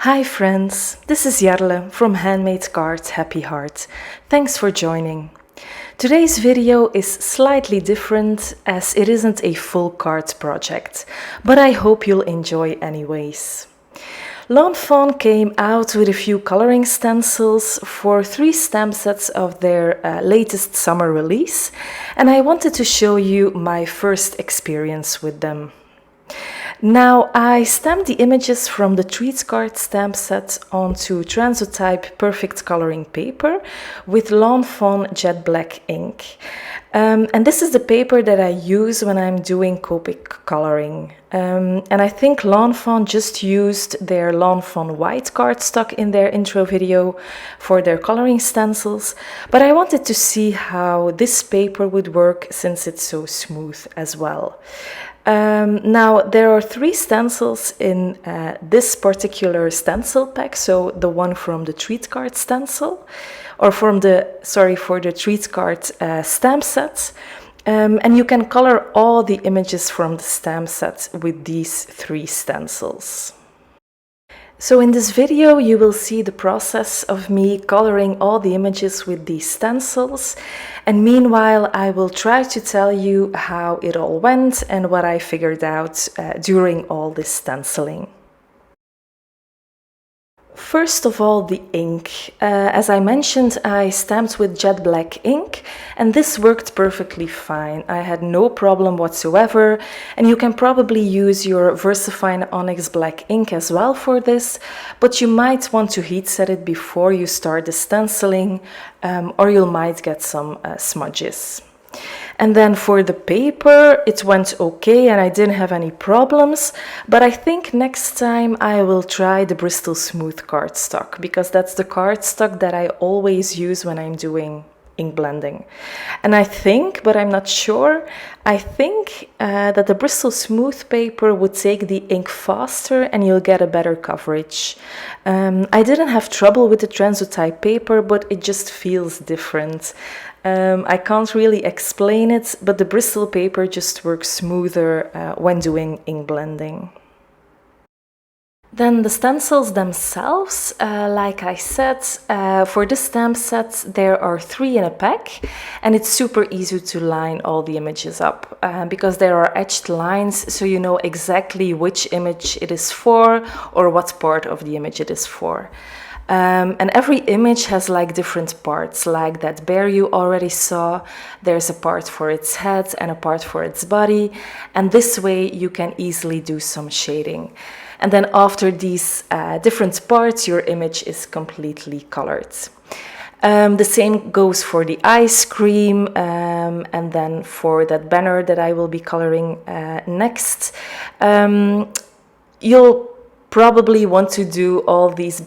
Hi friends, this is Jarle from Handmade Cards Happy Heart. Thanks for joining. Today's video is slightly different as it isn't a full card project, but I hope you'll enjoy anyways. Lawn Fawn came out with a few coloring stencils for 3 stamp sets of their latest summer release, and I wanted to show you my first experience with them. Now, I stamped the images from the treats card stamp set onto Transotype perfect coloring paper with Lawn Fawn jet black ink. And this is the paper that I use when I'm doing Copic coloring. And I think Lawn Fawn just used their Lawn Fawn white cardstock in their intro video for their coloring stencils, but I wanted to see how this paper would work since it's so smooth as well. Now, there are 3 stencils in this particular stencil pack, so the one from the treat card stencil, or for the treat card stamp set. And you can color all the images from the stamp set with these 3 stencils. So in this video you will see the process of me coloring all the images with these stencils, and meanwhile I will try to tell you how it all went and what I figured out during all this stenciling. First of all, the ink. As I mentioned, I stamped with jet black ink, and this worked perfectly fine. I had no problem whatsoever, and you can probably use your VersaFine Onyx black ink as well for this, but you might want to heat set it before you start the stenciling, or you might get some smudges. And then for the paper, it went okay and I didn't have any problems, but I think next time I will try the Bristol Smooth cardstock, because that's the cardstock that I always use when I'm doing ink blending. And I think, but I'm not sure, I think that the Bristol Smooth paper would take the ink faster and you'll get a better coverage. I didn't have trouble with the Transotype paper, but it just feels different. I can't really explain it, but the Bristol paper just works smoother when doing ink blending. Then the stencils themselves, like I said, for this stamp set there are 3 in a pack, and it's super easy to line all the images up because there are etched lines, so you know exactly which image it is for or what part of the image it is for. And every image has like different parts, like that bear you already saw. There's a part for its head and a part for its body, and this way you can easily do some shading. And then after these different parts, your image is completely colored. The same goes for the ice cream, and then for that banner that I will be coloring next. You'll probably want to do all these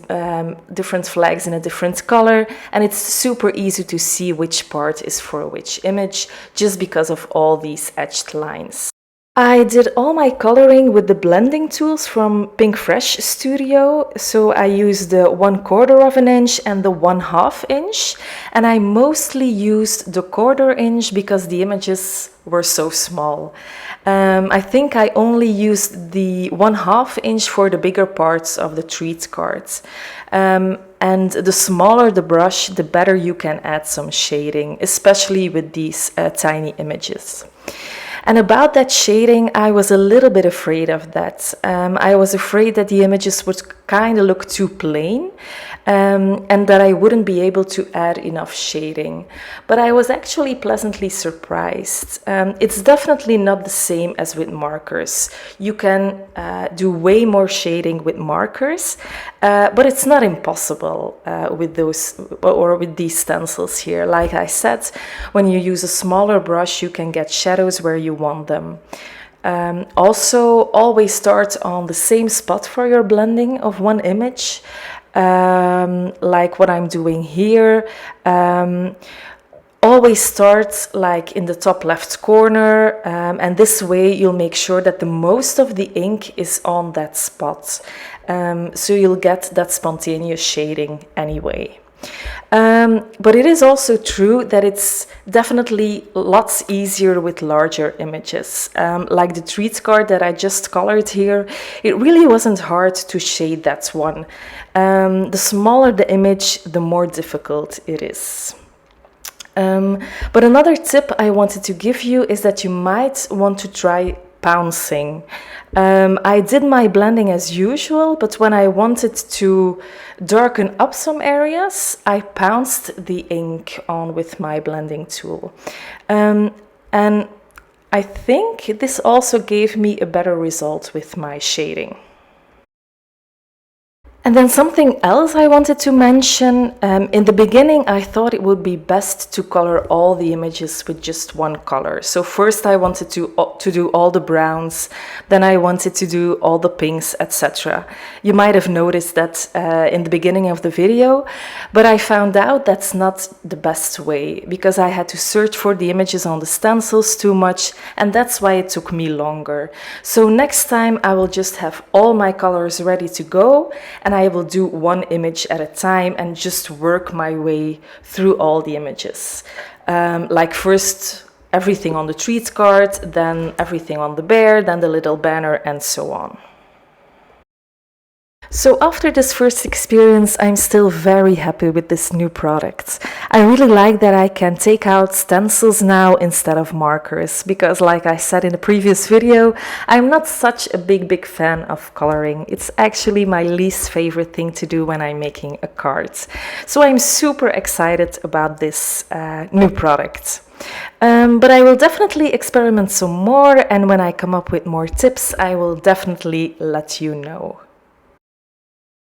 different flags in a different color, and it's super easy to see which part is for which image just because of all these etched lines. I did all my coloring with the blending tools from Pink Fresh Studio, so I used the 1/4 of an inch and the 1/2 inch, and I mostly used the 1/4 inch because the images were so small. I think I only used the 1/2 inch for the bigger parts of the treat cards. And the smaller the brush, the better you can add some shading, especially with these tiny images. And about that shading, I was a little bit afraid of that. I was afraid that the images would kind of look too plain, and that I wouldn't be able to add enough shading. But I was actually pleasantly surprised. It's definitely not the same as with markers. You can do way more shading with markers, but it's not impossible with these stencils here. Like I said, when you use a smaller brush, you can get shadows where you want them. Also, always start on the same spot for your blending of one image, like what I'm doing here. Always start like in the top left corner, and this way you'll make sure that the most of the ink is on that spot, so you'll get that spontaneous shading anyway. But it is also true that it's definitely lots easier with larger images. Like the treat card that I just colored here, it really wasn't hard to shade that one. The smaller the image, the more difficult it is. But another tip I wanted to give you is that you might want to try pouncing. I did my blending as usual, but when I wanted to darken up some areas, I pounced the ink on with my blending tool. And I think this also gave me a better result with my shading. And then something else I wanted to mention, in the beginning I thought it would be best to color all the images with just one color. So first I wanted to do all the browns, then I wanted to do all the pinks, etc. You might have noticed that in the beginning of the video, but I found out that's not the best way because I had to search for the images on the stencils too much, and that's why it took me longer. So next time I will just have all my colors ready to go, and I will do one image at a time and just work my way through all the images. Like first everything on the treat card, then everything on the bear, then the little banner, and so on. So after this first experience, I'm still very happy with this new product. I really like that I can take out stencils now instead of markers, because like I said in the previous video, I'm not such a big fan of coloring. It's actually my least favorite thing to do when I'm making a card. So I'm super excited about this new product. But I will definitely experiment some more, and when I come up with more tips, I will definitely let you know.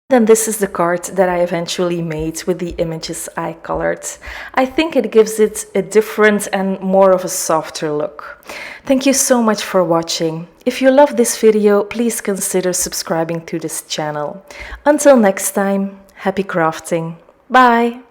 Then this is the card that I eventually made with the images I colored. I think it gives it a different and more of a softer look. Thank you so much for watching. If you love this video, please consider subscribing to this channel. Until next time, happy crafting. Bye!